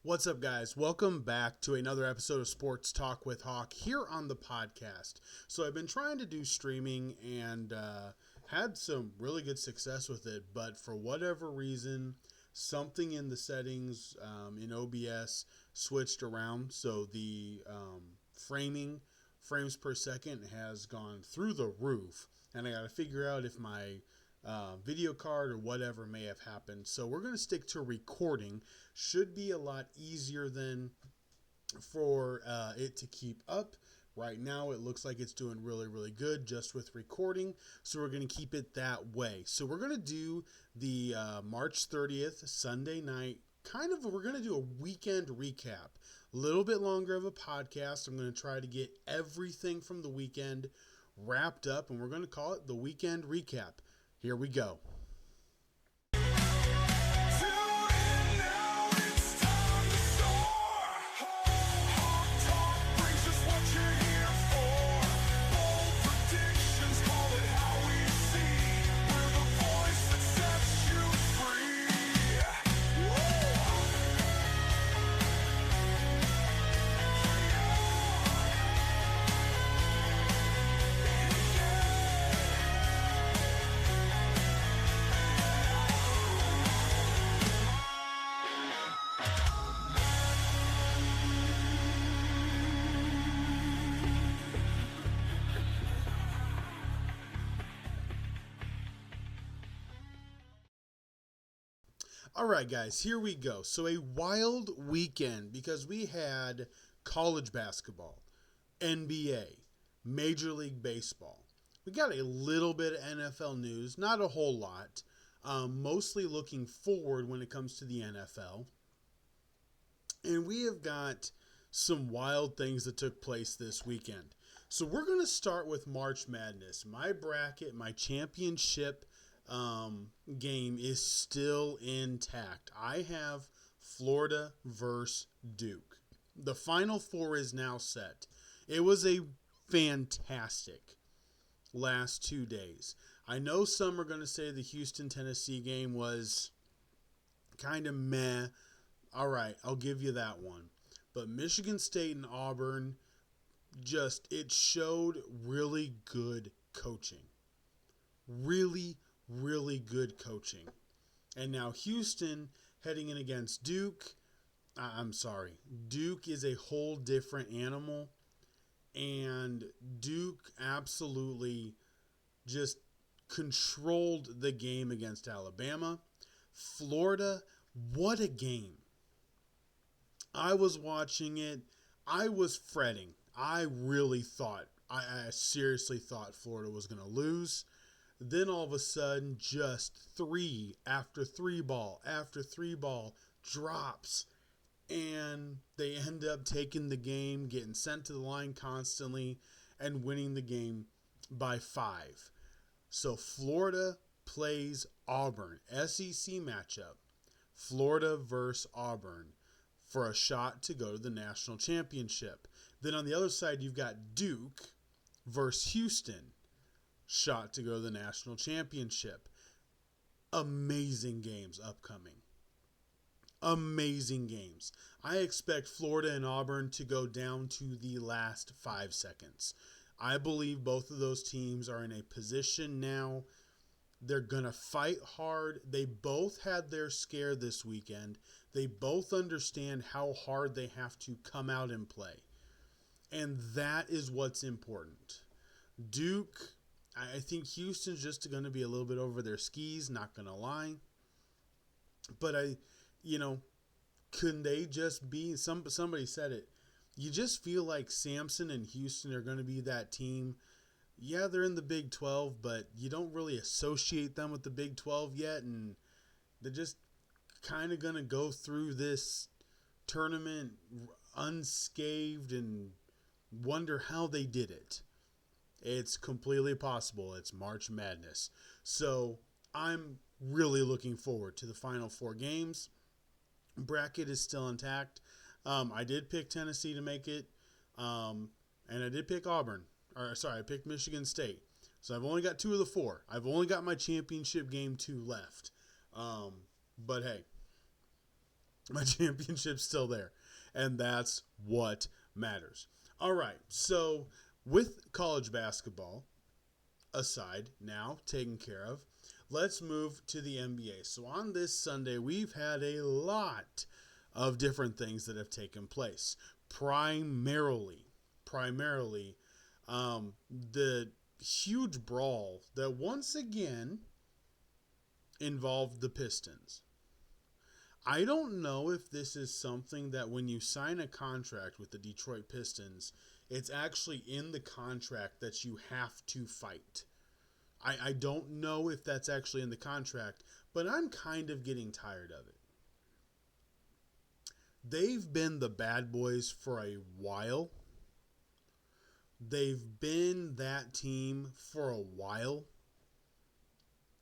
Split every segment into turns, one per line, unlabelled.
What's up, guys? Welcome back to another episode of Sports Talk with Hawk here on the podcast. So I've been trying to do streaming and had some really good success with it, but for whatever reason, something in the settings in OBS switched around. So the frames per second has gone through the roof, and I got to figure out if my video card or whatever may have happened. So we're going to stick to recording. Should be a lot easier than for it to keep up. Right now it looks like it's doing really good just with recording, so we're going to keep it that way. So we're going to do the March 30th Sunday night we're going to do a weekend recap. A little bit longer of a podcast. I'm going to try to get everything from the weekend wrapped up, and we're going to call it the Weekend Recap. Here we go. All right, guys, here we go. So a wild weekend because we had college basketball, NBA, Major League Baseball. We got a little bit of NFL news, not a whole lot, mostly looking forward when it comes to the NFL. And we have got some wild things that took place this weekend. So we're going to start with March Madness. My bracket, my championship game is still intact. I have Florida versus Duke. The Final Four is now set. It was a fantastic last 2 days. I know some are going to say the Houston-Tennessee game was kind of meh. All right, I'll give you that one. But Michigan State and Auburn, it showed really good coaching. Really good coaching. And now Houston heading in against Duke. Duke is a whole different animal. And Duke absolutely just controlled the game against Alabama. Florida, what a game. I was watching it. I was fretting. I seriously thought Florida was going to lose. Then all of a sudden, just three after three ball drops. And they end up taking the game, getting sent to the line constantly, and winning the game by 5. So Florida plays Auburn. SEC matchup. Florida versus Auburn for a shot to go to the national championship. Then on the other side, you've got Duke versus Houston. Shot to go to the national championship. Amazing games upcoming. Amazing games. I expect Florida and Auburn to go down to the last 5 seconds. I believe both of those teams are in a position now. They're going to fight hard. They both had their scare this weekend. They both understand how hard they have to come out and play. And that is what's important. Duke, I think Houston's just going to be a little bit over their skis, not going to lie. But couldn't they just be, somebody said it, you just feel like Samson and Houston are going to be that team. Yeah, they're in the Big 12, but you don't really associate them with the Big 12 yet, and they're just kind of going to go through this tournament unscathed and wonder how they did it. It's completely possible. It's March Madness. So I'm really looking forward to the Final 4 games. Bracket is still intact. I did pick Tennessee to make it, and I did pick Auburn. I picked Michigan State. So I've only got 2 of the 4. I've only got my championship game 2 left. But hey, My championship's still there. And that's what matters. All right. So, with college basketball aside, now taken care of, let's move to the NBA. So, on this Sunday, we've had a lot of different things that have taken place. Primarily, the huge brawl that once again involved the Pistons. I don't know if this is something that when you sign a contract with the Detroit Pistons, it's actually in the contract that you have to fight. I don't know if that's actually in the contract, but I'm kind of getting tired of it. They've been the bad boys for a while. They've been that team for a while.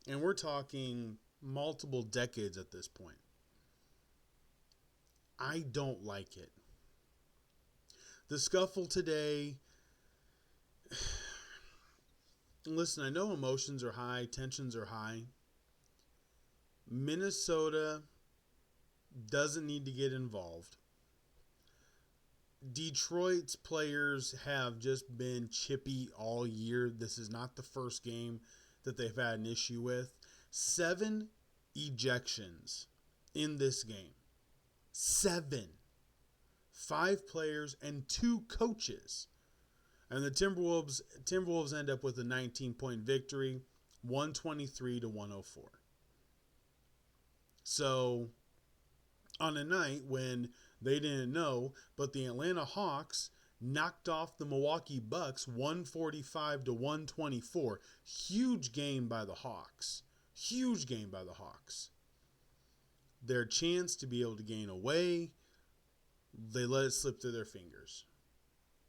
And we're talking multiple decades at this point. I don't like it. The scuffle today. Listen, I know emotions are high, tensions are high. Minnesota doesn't need to get involved. Detroit's players have just been chippy all year. This is not the first game that they've had an issue with. 7 ejections in this game. 7. 5 players and 2 coaches. And the Timberwolves end up with a 19-point victory, 123-104. So, on a night when they didn't know, but the Atlanta Hawks knocked off the Milwaukee Bucks 145-124. Huge game by the Hawks. Huge game by the Hawks. Their chance to be able to gain away, they let it slip through their fingers.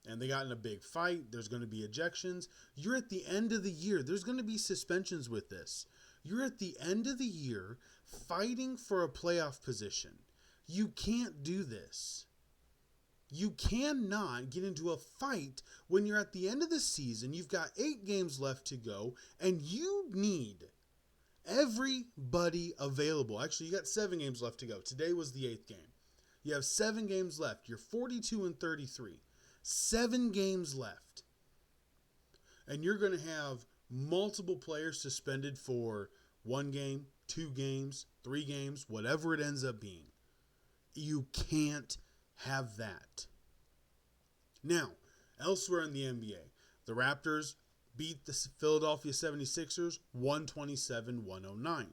And they got in a big fight. There's going to be ejections. You're at the end of the year. There's going to be suspensions with this. You're at the end of the year fighting for a playoff position. You can't do this. You cannot get into a fight when you're at the end of the season. You've got 8 games left to go, and you need everybody available. Actually, you got 7 games left to go. Today was the 8th game. You have 7 games left. You're 42-33. 7 games left. And you're going to have multiple players suspended for 1 game, 2 games, 3 games, whatever it ends up being. You can't have that. Now, elsewhere in the NBA, the Raptors beat the Philadelphia 76ers 127-109.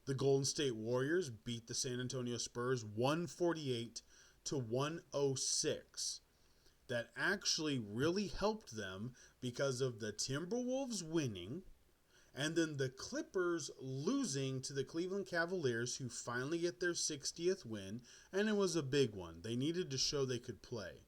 The Golden State Warriors beat the San Antonio Spurs 148-106. That actually really helped them because of the Timberwolves winning and then the Clippers losing to the Cleveland Cavaliers, who finally get their 60th win, and it was a big one. They needed to show they could play.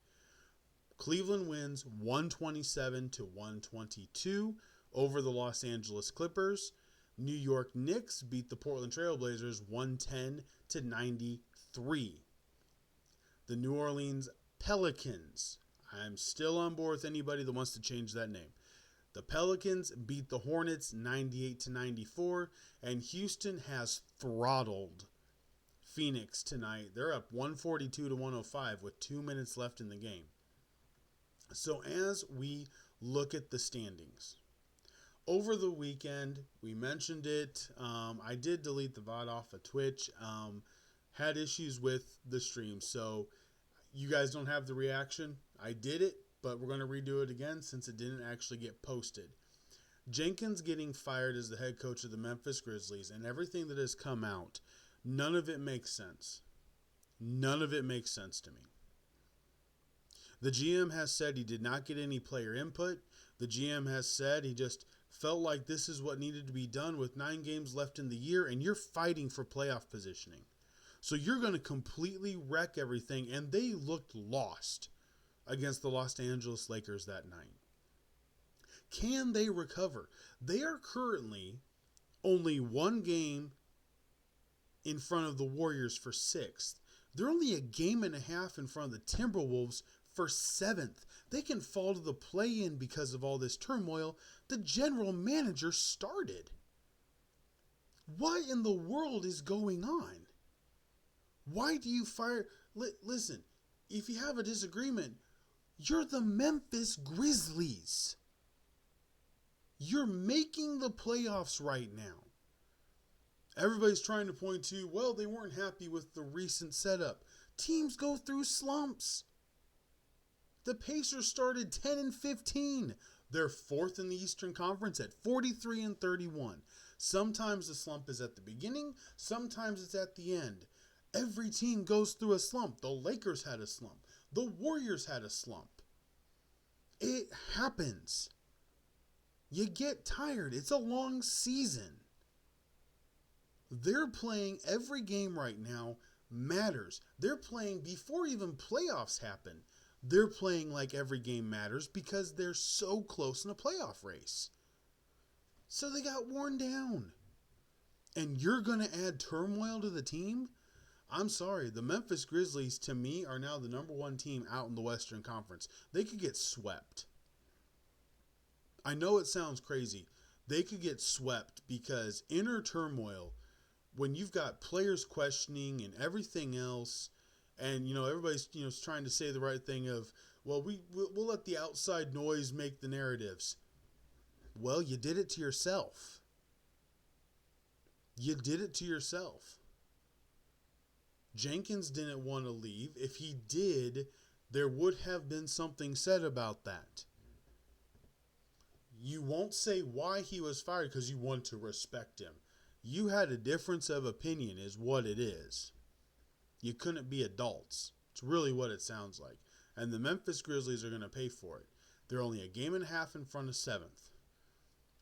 Cleveland wins 127-122 over the Los Angeles Clippers. New York Knicks beat the Portland Trail Blazers 110-93. The New Orleans Pelicans. I'm still on board with anybody that wants to change that name. The Pelicans beat the Hornets 98-94, and Houston has throttled Phoenix tonight. They're up 142-105 with 2 minutes left in the game. So as we look at the standings, over the weekend, we mentioned it. I did delete the VOD off of Twitch. Had issues with the stream, so you guys don't have the reaction. I did it, but we're going to redo it again since it didn't actually get posted. Jenkins getting fired as the head coach of the Memphis Grizzlies, and everything that has come out, none of it makes sense. None of it makes sense to me. The GM has said he did not get any player input. The GM has said he just felt like this is what needed to be done with 9 games left in the year, and you're fighting for playoff positioning. So you're going to completely wreck everything, and they looked lost against the Los Angeles Lakers that night. Can they recover? They are currently only 1 game in front of the Warriors for 6th. They're only a game and a half in front of the Timberwolves for 7th. They can fall to the play-in because of all this turmoil. The general manager started. What in the world is going on? Why do you fire? Listen, if you have a disagreement, you're the Memphis Grizzlies. You're making the playoffs right now. Everybody's trying to point to, well, they weren't happy with the recent setup. Teams go through slumps. The Pacers started 10-15. They're fourth in the Eastern Conference at 43-31. Sometimes the slump is at the beginning, sometimes it's at the end. Every team goes through a slump. The Lakers had a slump. The Warriors had a slump. It happens. You get tired. It's a long season. They're playing every game right now matters. They're playing before even playoffs happen. They're playing like every game matters because they're so close in a playoff race. So they got worn down. And you're going to add turmoil to the team? I'm sorry. The Memphis Grizzlies, to me, are now the number one team out in the Western Conference. They could get swept. I know it sounds crazy. They could get swept because inner turmoil, when you've got players questioning and everything else, and everybody's trying to say the right thing of, well, we'll let the outside noise make the narratives. Well, you did it to yourself. You did it to yourself. Jenkins didn't want to leave. If he did, there would have been something said about that. You won't say why he was fired because you want to respect him. You had a difference of opinion is what it is. You couldn't be adults. It's really what it sounds like. And the Memphis Grizzlies are going to pay for it. They're only a game and a half in front of 7th.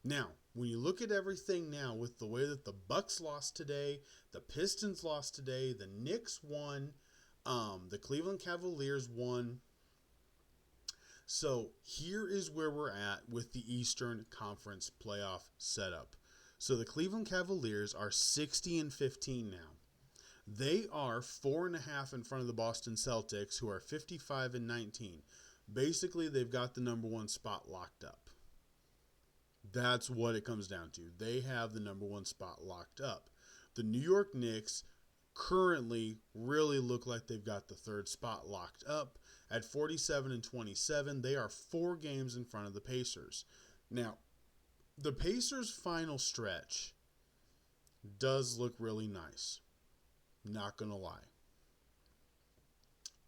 Now, when you look at everything now with the way that the Bucks lost today, the Pistons lost today, the Knicks won, the Cleveland Cavaliers won. So here is where we're at with the Eastern Conference playoff setup. So the Cleveland Cavaliers are 60-15 now. They are 4.5 in front of the Boston Celtics, who are 55-19. Basically, they've got the number one spot locked up. That's what it comes down to. They have the number one spot locked up. The New York Knicks currently really look like they've got the third spot locked up. At 47-27, they are 4 games in front of the Pacers. Now, the Pacers' final stretch does look really nice. Not going to lie.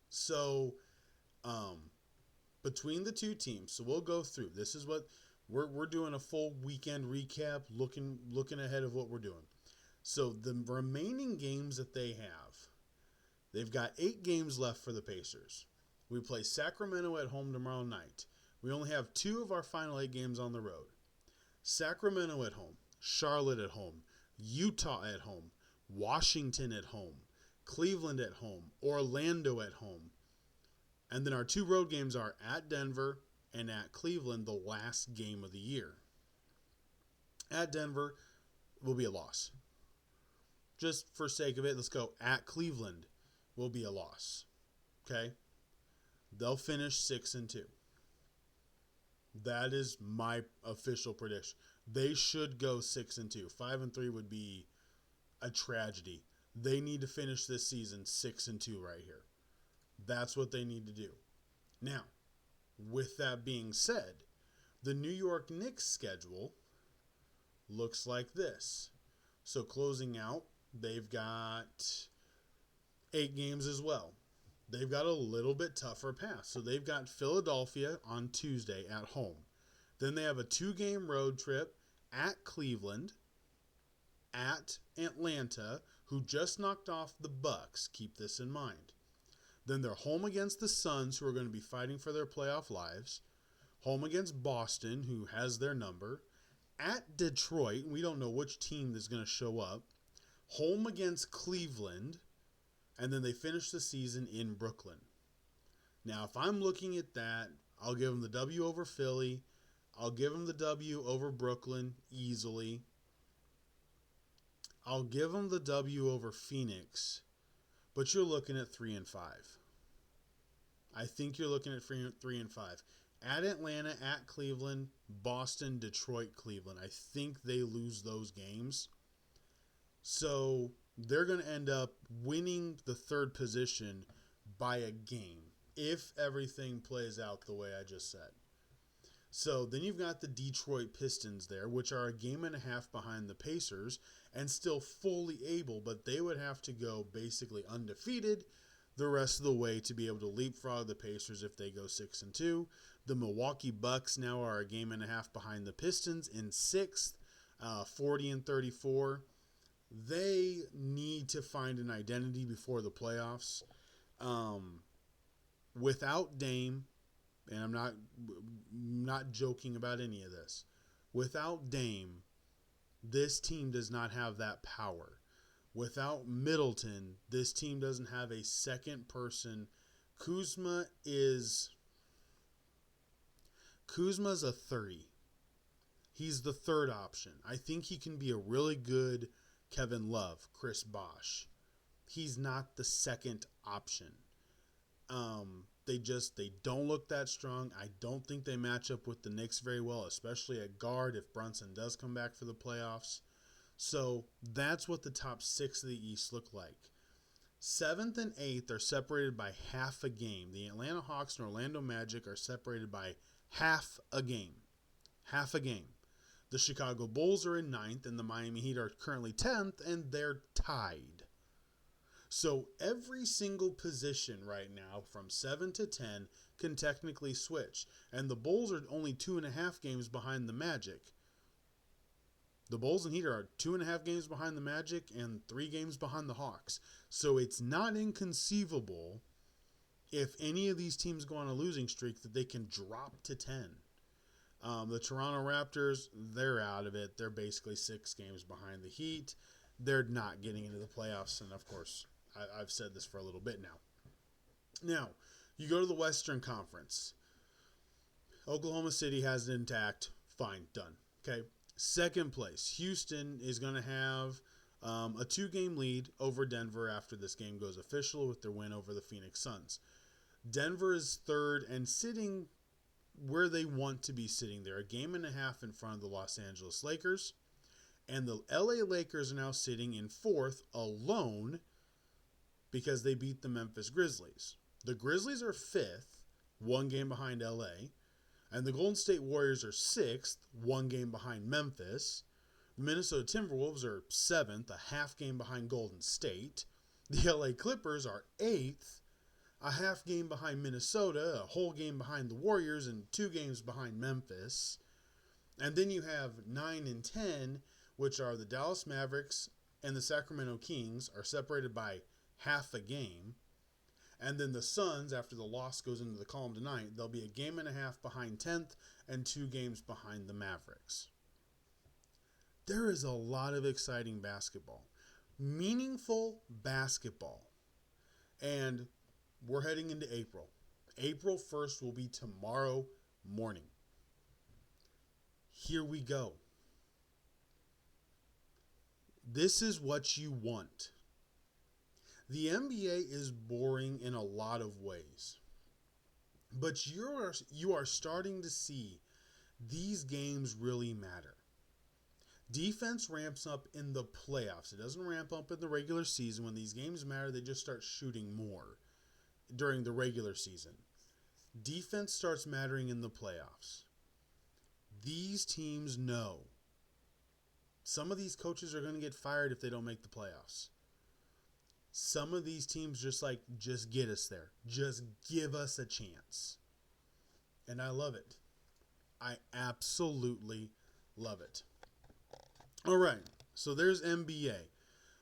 So, between the two teams, so we'll go through. This is what we're doing, a full weekend recap, looking ahead of what we're doing. So the remaining games that they have, they've got 8 games left for the Pacers. We play Sacramento at home tomorrow night. We only have 2 of our final 8 games on the road. Sacramento at home, Charlotte at home, Utah at home, Washington at home, Cleveland at home, Orlando at home. And then our 2 road games are at Denver and at Cleveland, the last game of the year. At Denver will be a loss. Just for sake of it, let's go at Cleveland will be a loss. Okay? They'll finish 6-2. That is my official prediction. They should go 6-2. 5-3 would be a tragedy. They need to finish this season 6-2 right here. That's what they need to do. Now, with that being said, the New York Knicks schedule looks like this. So closing out, they've got 8 games as well. They've got a little bit tougher path. So they've got Philadelphia on Tuesday at home. Then they have a 2-game road trip at Cleveland, at Atlanta, who just knocked off the Bucks. Keep this in mind. Then they're home against the Suns, who are going to be fighting for their playoff lives. Home against Boston, who has their number. At Detroit, we don't know which team is going to show up. Home against Cleveland. And then they finish the season in Brooklyn. Now, if I'm looking at that, I'll give them the W over Philly. I'll give them the W over Brooklyn easily. I'll give them the W over Phoenix. But you're looking at 3-5. I think you're looking at 3-5. At Atlanta, at Cleveland, Boston, Detroit, Cleveland. I think they lose those games. So they're going to end up winning the third position by a game if everything plays out the way I just said. So then you've got the Detroit Pistons there, which are a game and a half behind the Pacers and still fully able, but they would have to go basically undefeated the rest of the way to be able to leapfrog the Pacers if they go 6-2. The Milwaukee Bucks now are a game and a half behind the Pistons in sixth, 40-34. They need to find an identity before the playoffs. Without Dame, and I'm not joking about any of this, without Dame, this team does not have that power. Without Middleton, this team doesn't have a second person. Kuzma's a 30. He's the third option. I think he can be a really good Kevin Love, Chris Bosh. He's not the second option. They don't look that strong. I don't think they match up with the Knicks very well, especially at guard if Brunson does come back for the playoffs. So that's what the top six of the East look like. 7th and 8th are separated by half a game. The Atlanta Hawks and Orlando Magic are separated by half a game. Half a game. The Chicago Bulls are in 9th, and the Miami Heat are currently 10th, and they're tied. So every single position right now from 7 to 10 can technically switch. And the Bulls are only 2.5 games behind the Magic. The Bulls and Heat are 2.5 games behind the Magic and 3 games behind the Hawks. So it's not inconceivable if any of these teams go on a losing streak that they can drop to 10. The Toronto Raptors, they're out of it. They're basically 6 games behind the Heat. They're not getting into the playoffs. And, of course, I've said this for a little bit now. Now, you go to the Western Conference. Oklahoma City has it intact. Fine, done. Okay. Second place, Houston is going to have a 2-game lead over Denver after this game goes official with their win over the Phoenix Suns. Denver is third and sitting where they want to be sitting. They're a game and a half in front of the Los Angeles Lakers. And the LA Lakers are now sitting in fourth alone because they beat the Memphis Grizzlies. The Grizzlies are fifth, 1 game behind LA. And the Golden State Warriors are 6th, 1 game behind Memphis. The Minnesota Timberwolves are 7th, a half game behind Golden State. The LA Clippers are 8th, a half game behind Minnesota, a whole game behind the Warriors, and 2 games behind Memphis. And then you have 9 and 10, which are the Dallas Mavericks and the Sacramento Kings, are separated by half a game. And then the Suns, after the loss goes into the column tonight, they'll be a game and a half behind 10th and 2 games behind the Mavericks. There is a lot of exciting basketball. Meaningful basketball. And we're heading into April. April 1st will be tomorrow morning. Here we go. This is what you want. The NBA is boring in a lot of ways. But you are starting to see these games really matter. Defense ramps up in the playoffs. It doesn't ramp up in the regular season. When these games matter, they just start shooting more during the regular season. Defense starts mattering in the playoffs. These teams know. Some of these coaches are going to get fired if they don't make the playoffs. Some of these teams just get us there. Just give us a chance. And I love it. I absolutely love it. All right, so there's NBA.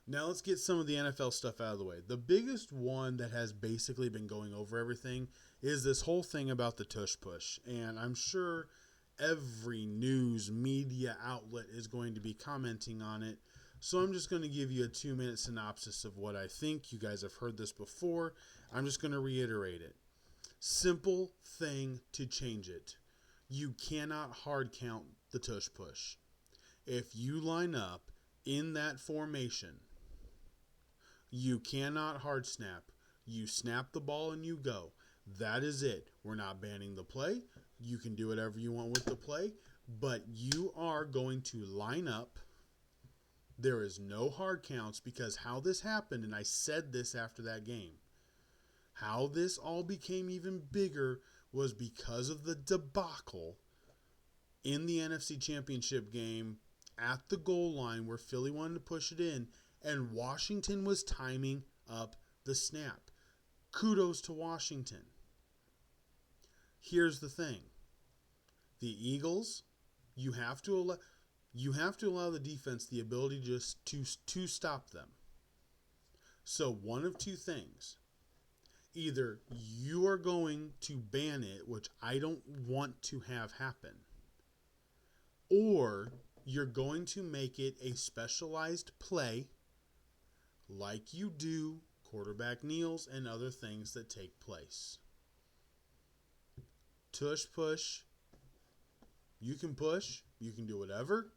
Now let's get some of the NFL stuff out of the way. The biggest one that has basically been going over everything is this whole thing about the tush push. And I'm sure every news media outlet is going to be commenting on it. So I'm just going to give you a 2-minute synopsis of what I think. You guys have heard this before. I'm just going to reiterate it. Simple thing to change it. You cannot hard count the tush push. If you line up in that formation, you cannot hard snap. You snap the ball and you go. That is it. We're not banning the play. You can do whatever you want with the play, but you are going to line up There is no hard counts because how this happened, and I said this after that game, how this all became even bigger was because of the debacle in the NFC Championship game at the goal line where Philly wanted to push it in and Washington was timing up the snap. Kudos to Washington. Here's the thing. The Eagles, you have to allow the defense the ability just to stop them. So one of two things. Either you are going to ban it, which I don't want to have happen, or you're going to make it a specialized play like you do quarterback kneels and other things that take place. Tush push. You can push. You can do whatever,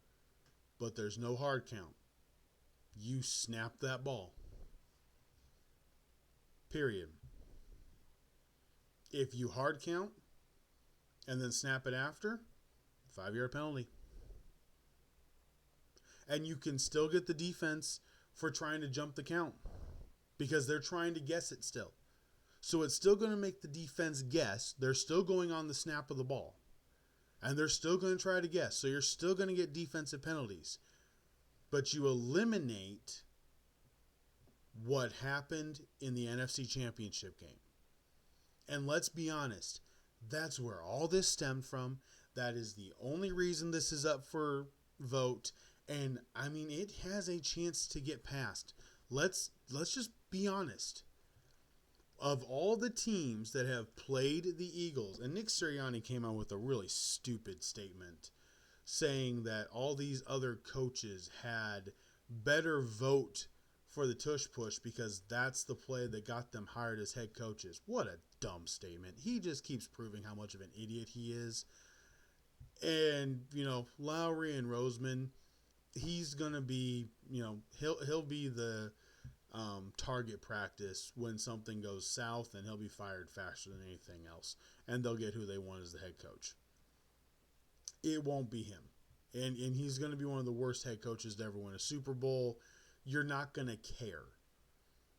but there's no hard count. You snap that ball. Period. If you hard count and then snap it after, 5-yard penalty. And you can still get the defense for trying to jump the count because they're trying to guess it still. So it's still going to make the defense guess. They're still going on the snap of the ball. And they're still going to try to guess. So you're still going to get defensive penalties. But you eliminate what happened in the NFC Championship game. And let's be honest, that's where all this stemmed from. That is the only reason this is up for vote. And I mean, it has a chance to get passed. Let's just be honest. Of all the teams that have played the Eagles, and Nick Sirianni came out with a really stupid statement saying that all these other coaches had better vote for the tush push because that's the play that got them hired as head coaches. What a dumb statement. He just keeps proving how much of an idiot he is. And, Lowry and Roseman, he's going to be, he'll be the target practice when something goes south, and he'll be fired faster than anything else. And they'll get who they want as the head coach. It won't be him. And he's going to be one of the worst head coaches to ever win a Super Bowl. You're not going to care.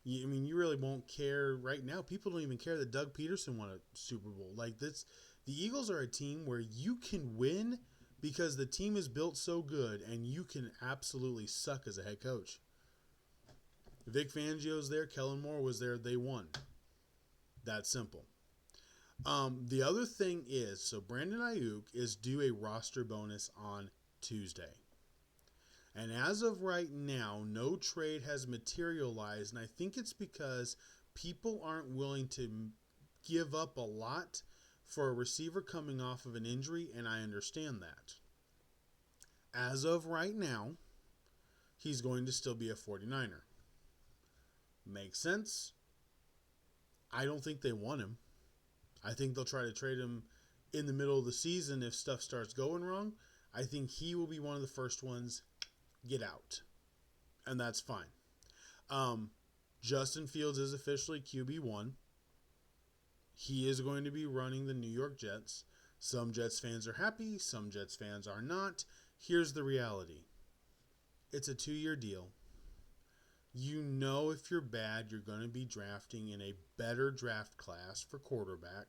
You really won't care right now. People don't even care that Doug Peterson won a Super Bowl. Like this, the Eagles are a team where you can win because the team is built so good, and you can absolutely suck as a head coach. Vic Fangio's there. Kellen Moore was there. They won. That simple. The other thing is, so Brandon Ayuk is due a roster bonus on Tuesday. And as of right now, no trade has materialized, and I think it's because people aren't willing to give up a lot for a receiver coming off of an injury, and I understand that. As of right now, he's going to still be a 49er. Makes sense. I don't think they want him. I think they'll try to trade him in the middle of the season if stuff starts going wrong. I think he will be one of the first ones get out. And that's fine. Justin Fields is officially QB1. He is going to be running the New York Jets. Some Jets fans are happy. Some Jets fans are not. Here's the reality. It's a 2-year deal. If you're bad, you're going to be drafting in a better draft class for quarterback.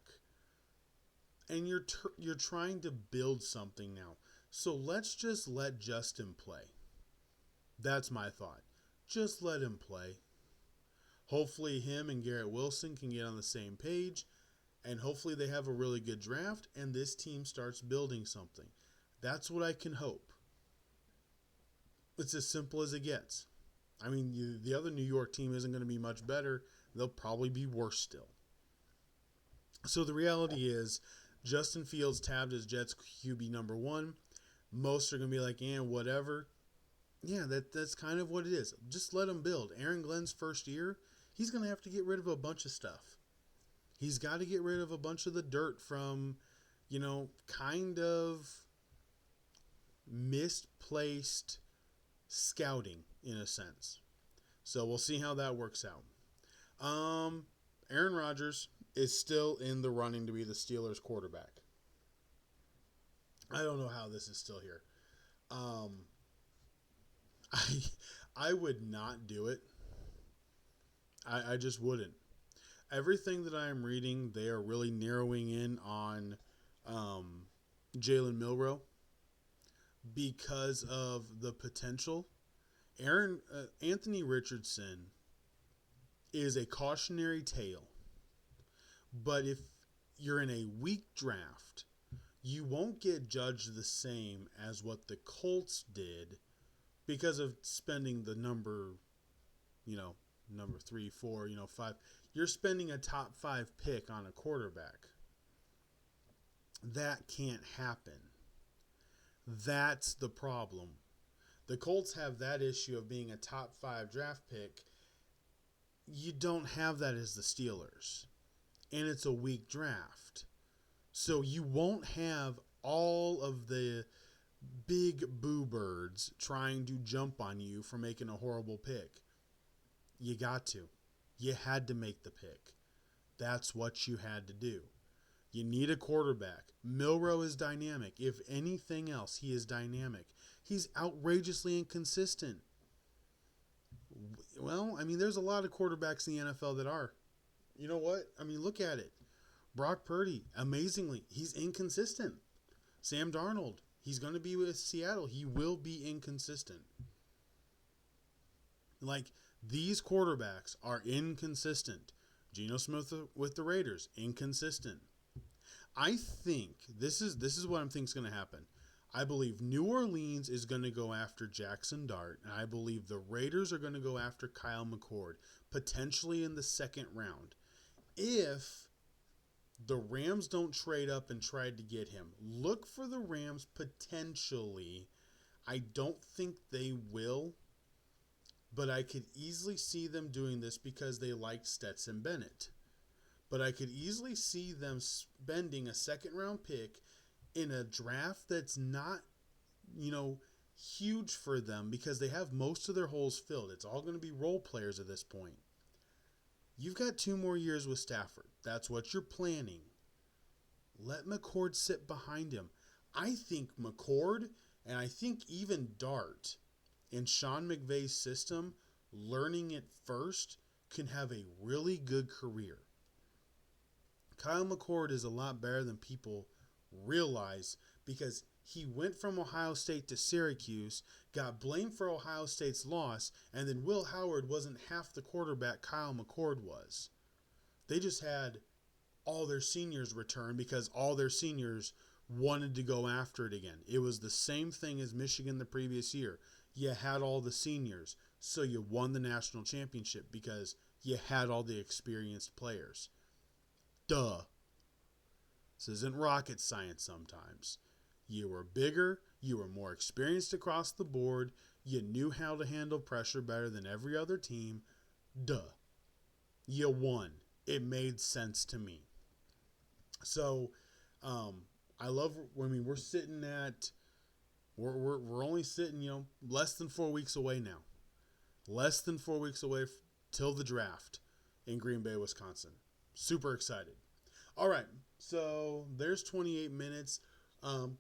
And you're trying to build something now. So let's just let Justin play. That's my thought. Just let him play. Hopefully him and Garrett Wilson can get on the same page. And hopefully they have a really good draft and this team starts building something. That's what I can hope. It's as simple as it gets. The other New York team isn't going to be much better. They'll probably be worse still. So the reality is, Justin Fields tabbed as Jets QB number 1. Most are going to be like, whatever. Yeah, that's kind of what it is. Just let him build. Aaron Glenn's first year, he's going to have to get rid of a bunch of stuff. He's got to get rid of a bunch of the dirt from, kind of misplaced scouting in a sense. So we'll see how that works out. Aaron Rodgers is still in the running to be the Steelers quarterback. I don't know how this is still here. I I would not do it. I just wouldn't. Everything that I am reading, they are really narrowing in on um, Jalen Milrow because of the potential. Anthony Richardson is a cautionary tale, but if you're in a weak draft, you won't get judged the same as what the Colts did because of spending the number, you know, number 3, 4, 5. You're spending a top 5 pick on a quarterback. That can't happen. That's the problem. The Colts have that issue of being a top 5 draft pick. You don't have that as the Steelers. And it's a weak draft. So you won't have all of the big boo birds trying to jump on you for making a horrible pick. You got to. You had to make the pick. That's what you had to do. You need a quarterback. Milrow is dynamic. If anything else, he is dynamic. He's outrageously inconsistent. Well, I mean, there's a lot of quarterbacks in the NFL that are. You know what? I mean, look at it. Brock Purdy, amazingly, he's inconsistent. Sam Darnold, he's going to be with Seattle. He will be inconsistent. Like, these quarterbacks are inconsistent. Geno Smith with the Raiders, inconsistent. I think this is what I think is going to happen. I believe New Orleans is going to go after Jackson Dart, and I believe the Raiders are going to go after Kyle McCord, potentially in the second round. If the Rams don't trade up and try to get him, look for the Rams potentially. I don't think they will, but I could easily see them doing this because they like Stetson Bennett. But I could easily see them spending a second round pick in a draft that's not, huge for them because they have most of their holes filled. It's all going to be role players at this point. You've got 2 more years with Stafford. That's what you're planning. Let McCord sit behind him. I think McCord and I think even Dart in Sean McVay's system, learning it first, can have a really good career. Kyle McCord is a lot better than people realize because he went from Ohio State to Syracuse, got blamed for Ohio State's loss, and then Will Howard wasn't half the quarterback Kyle McCord was. They just had all their seniors return because all their seniors wanted to go after it again. It was the same thing as Michigan the previous year. You had all the seniors, so you won the national championship because you had all the experienced players. Duh. This isn't rocket science sometimes. You were bigger, you were more experienced across the board, you knew how to handle pressure better than every other team. Duh. You won. It made sense to me. So, I love. I mean, we're sitting at. We're only sitting, less than 4 weeks away now. Less than 4 weeks away till the draft in Green Bay, Wisconsin. Super excited. All right, so there's 28 minutes.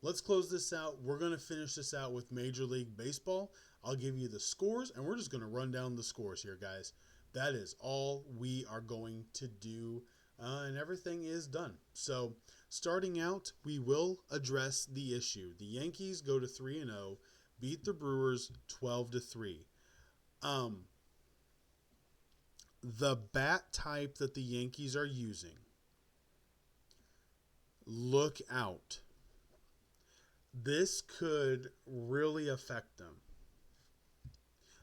Let's close this out. We're going to finish this out with Major League Baseball. I'll give you the scores, and we're just going to run down the scores here, guys. That is all we are going to do, and everything is done. So, starting out, we will address the issue. The Yankees go to 3-0, beat the Brewers 12-3. The bat type that the Yankees are using, look out. This could really affect them.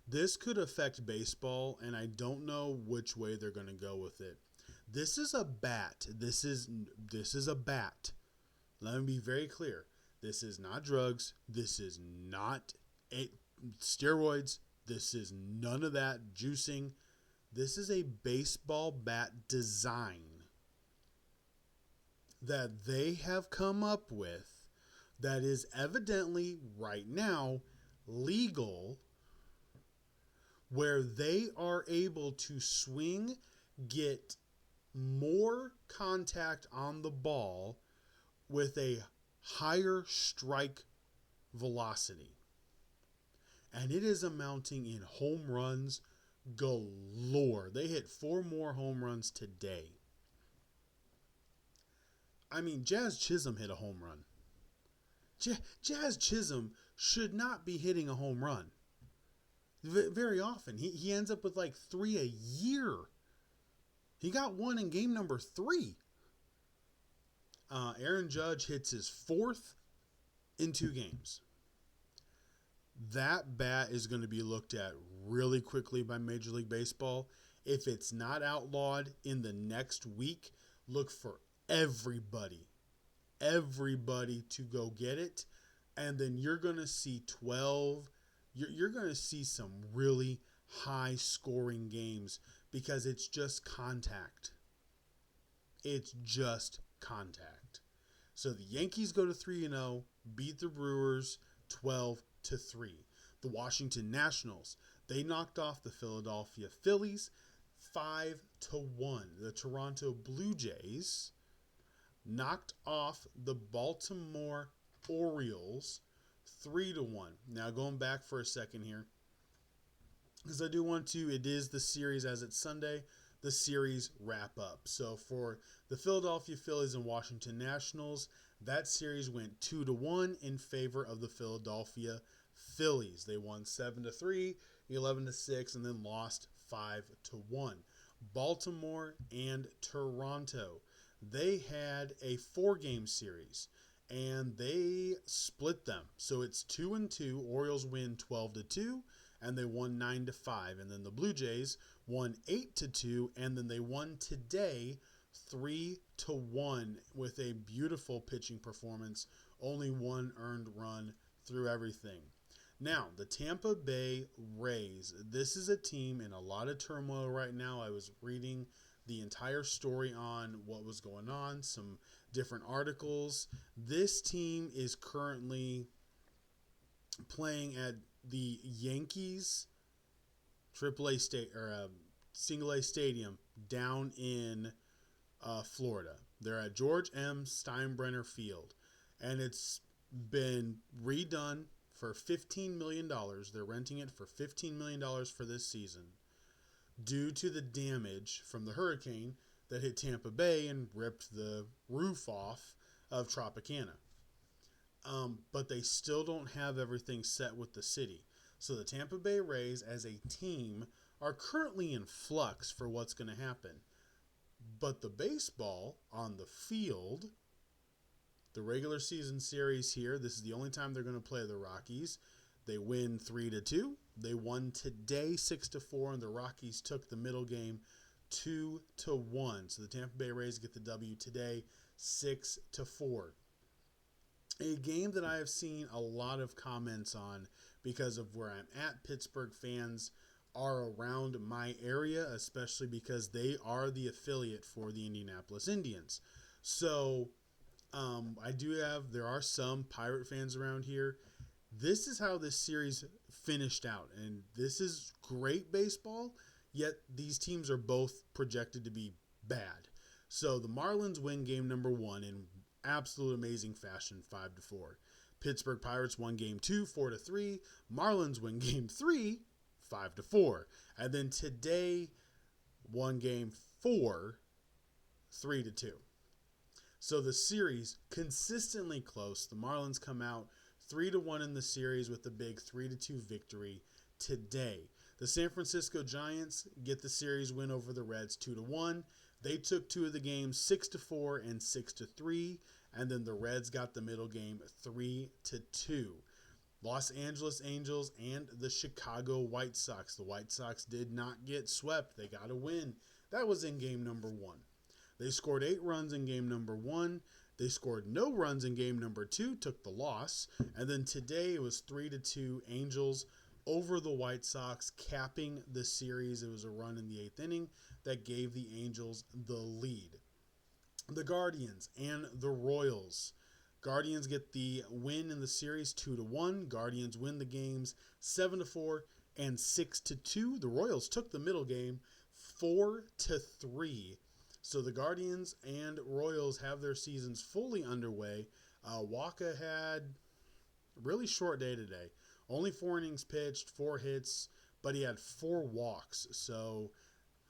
This could affect baseball, and I don't know which way they're going to go with it. This is a bat. This is a bat. Let me be very clear. This is not drugs. This is not steroids. This is none of that juicing. This is a baseball bat design that they have come up with that is evidently right now legal, where they are able to swing, get more contact on the ball with a higher strike velocity. and it is amounting in home runs galore. They hit 4 more home runs today. I mean, Jazz Chisholm hit a home run. Jazz Chisholm should not be hitting a home run very often. He ends up with like 3 a year. He got one in game number 3. Aaron Judge hits his 4th in 2 games. That bat is going to be looked at really quickly by Major League Baseball. If it's not outlawed in the next week, look for everybody to go get it. And then you're going to see 12. You're going to see some really high scoring games because it's just contact. It's just contact. So the Yankees go to 3-0, beat the Brewers 12-3. The Washington Nationals, they knocked off the Philadelphia Phillies 5-1. The Toronto Blue Jays knocked off the Baltimore Orioles 3-1. Now going back for a second here, because I do want to, it is the series as it's Sunday, the series wrap up. So for the Philadelphia Phillies and Washington Nationals, that series went 2-1 in favor of the Philadelphia Phillies. They won 7-3, 11-6, and then lost 5-1. Baltimore and Toronto, they had a 4-game series and they split them. So it's 2-2. Orioles win 12-2, and they won 9-5. And then the Blue Jays won 8-2, and then they won today 3-1 with a beautiful pitching performance. Only 1 earned run through everything. Now, the Tampa Bay Rays. This is a team in a lot of turmoil right now. I was reading the entire story on what was going on, some different articles. This team is currently playing at the Yankees AAA state or single A stadium down in Florida. They're at George M. Steinbrenner Field, and it's been redone for $15 million. They're renting it for $15 million for this season due to the damage from the hurricane that hit Tampa Bay and ripped the roof off of Tropicana. But they still don't have everything set with the city. So the Tampa Bay Rays as a team are currently in flux for what's going to happen. But the baseball on the field, the regular season series here, this is the only time they're going to play the Rockies. They win 3-2. They won today 6-4, and the Rockies took the middle game 2-1. So the Tampa Bay Rays get the W today 6-4. A game that I have seen a lot of comments on because of where I'm at. Pittsburgh fans are around my area, especially because they are the affiliate for the Indianapolis Indians. So there are some Pirate fans around here. This is how this series finished out, and this is great baseball, yet these teams are both projected to be bad. So the Marlins win game number 1 in absolute amazing fashion, 5-4. Pittsburgh Pirates won game 2, 4-3. Marlins win game 3, 5-4. And then today won game 4, 3-2. So the series consistently close. The Marlins come out 3-1 in the series with the big 3-2 victory today. The San Francisco Giants get the series win over the Reds 2-1. They took 2 of the games 6-4 and 6-3, and then the Reds got the middle game 3-2. Los Angeles Angels and the Chicago White Sox. The White Sox did not get swept. They got a win. That was in game number 1. They scored 8 runs in game number 1. They scored no runs in game number 2, took the loss. And then today it was 3-2 Angels over the White Sox, capping the series. It was a run in the 8th inning that gave the Angels the lead. The Guardians and the Royals. Guardians get the win in the series 2-1. Guardians win the games 7-4 and 6-2. The Royals took the middle game 4-3. So the Guardians and Royals have their seasons fully underway. Waka had a really short day today. Only 4 innings pitched, 4 hits, but he had 4 walks. So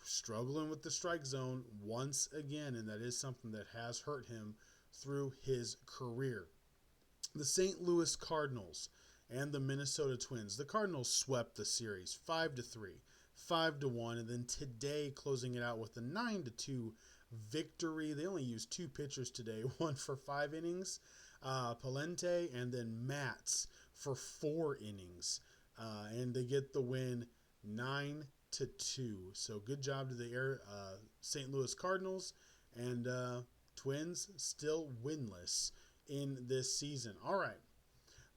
struggling with the strike zone once again, and that is something that has hurt him through his career. The St. Louis Cardinals and the Minnesota Twins. The Cardinals swept the series 5-3, 5-1, and then today closing it out with a 9-2 victory. They only used 2 pitchers today, one for 5 innings, Palente, and then Matz for 4 innings, and they get the win 9-2. So good job to the St. Louis Cardinals, and Twins still winless in this season. All right.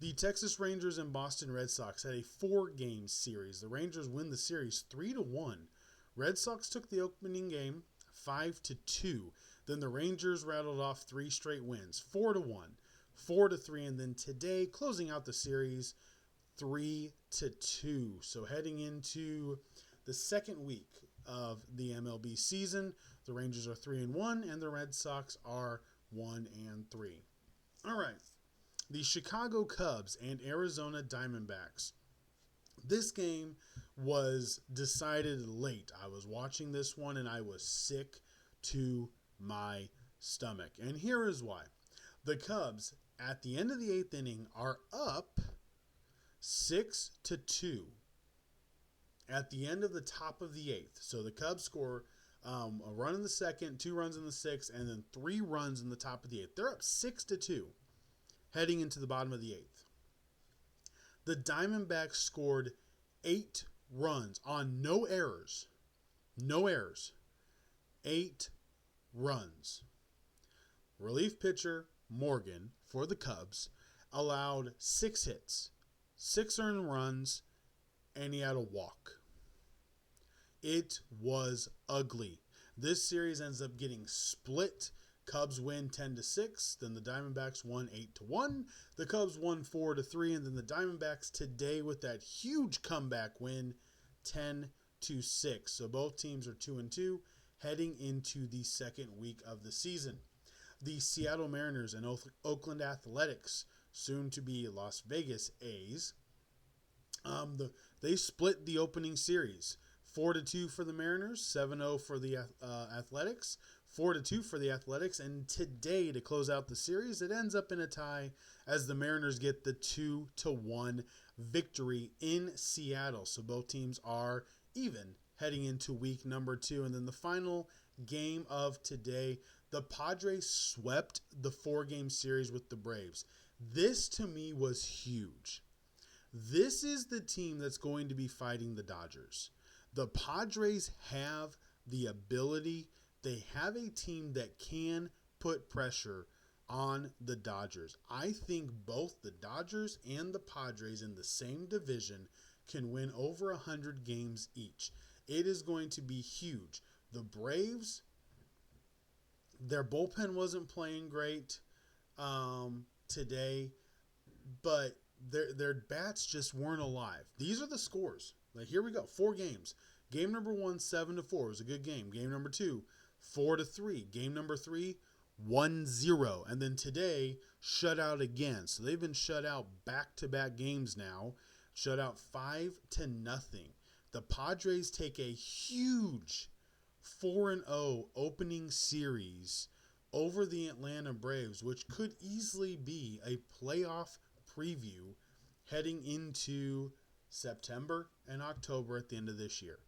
The Texas Rangers and Boston Red Sox had a 4-game series. The Rangers win the series 3-1. Red Sox took the opening game 5-2. Then the Rangers rattled off 3 straight wins, 4-1, 4-3, and then today closing out the series 3-2. So heading into the second week of the MLB season, the Rangers are 3-1 and the Red Sox are 1-3. All right. The Chicago Cubs and Arizona Diamondbacks. This game was decided late. I was watching this one and I was sick to my stomach. And here is why. The Cubs, at the end of the 8th inning, are up 6-2 at the end of the top of the 8th. So the Cubs score a run in the second, 2 runs in the 6th, and then 3 runs in the top of the 8th. They're up 6-2 heading into the bottom of the 8th. The Diamondbacks scored 8 runs on no errors. No errors. 8 runs. Relief pitcher Morgan for the Cubs allowed 6 hits, 6 earned runs, and he had a walk. It was ugly. This series ends up getting split. Cubs win 10-6, then the Diamondbacks won 8-1. The Cubs won 4-3, and then the Diamondbacks today with that huge comeback win 10-6. So both teams are 2-2 heading into the second week of the season. The Seattle Mariners and Oakland Athletics, soon to be Las Vegas A's, they split the opening series. 4-2 for the Mariners, 7-0 for the Athletics, 4-2 for the Athletics, and today to close out the series, it ends up in a tie as the Mariners get the 2-1 victory in Seattle. So both teams are even heading into week number 2. And then the final game of today, the Padres swept the 4-game series with the Braves. This to me was huge. This is the team that's going to be fighting the Dodgers. The Padres have the ability. They have a team that can put pressure on the Dodgers. I think both the Dodgers and the Padres in the same division can win over 100 games each. It is going to be huge. The Braves, their bullpen wasn't playing great today, but their bats just weren't alive. These are the scores. Like, here we go. 4 games. Game number 1, 7-4 was a good game. Game number 2, 4-3. Game number 3, 1-0. And then today, shut out again. So they've been shut out back-to-back games now. Shut out 5-0. The Padres take a huge 4-0 opening series over the Atlanta Braves, which could easily be a playoff preview heading into September and October at the end of this year.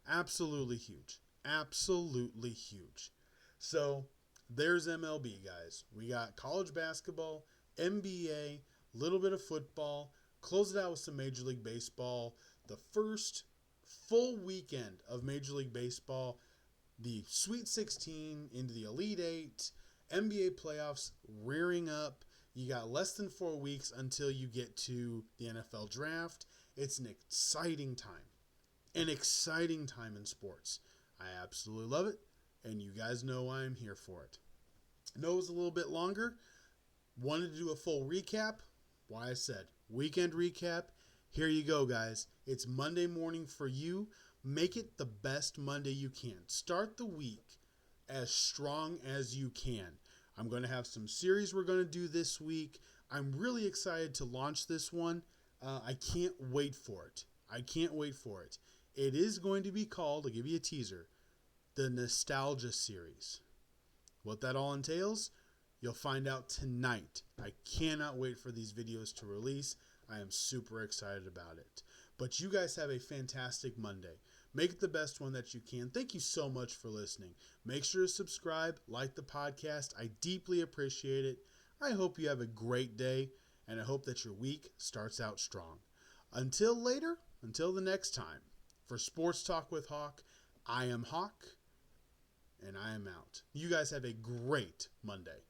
Absolutely huge. Absolutely huge. So there's MLB, guys. We got college basketball, NBA, a little bit of football. Close it out with some Major League Baseball. The first full weekend of Major League Baseball, the Sweet 16 into the Elite 8, NBA playoffs rearing up. You got less than 4 weeks until you get to the NFL draft. It's an exciting time. An exciting time in sports. I absolutely love it, and you guys know I'm here for it. Know it was a little bit longer. Wanted to do a full recap. Why I said weekend recap. Here you go, guys. It's Monday morning for you. Make it the best Monday you can. Start the week as strong as you can. I'm going to have some series we're going to do this week. I'm really excited to launch this one. I can't wait for it. I can't wait for it. It is going to be called, I'll give you a teaser, the Nostalgia Series. What that all entails, you'll find out tonight. I cannot wait for these videos to release. I am super excited about it. But you guys have a fantastic Monday. Make it the best one that you can. Thank you so much for listening. Make sure to subscribe, like the podcast. I deeply appreciate it. I hope you have a great day, and I hope that your week starts out strong. Until later, until the next time, for Sports Talk with Hawk, I am Hawk, and I am out. You guys have a great Monday.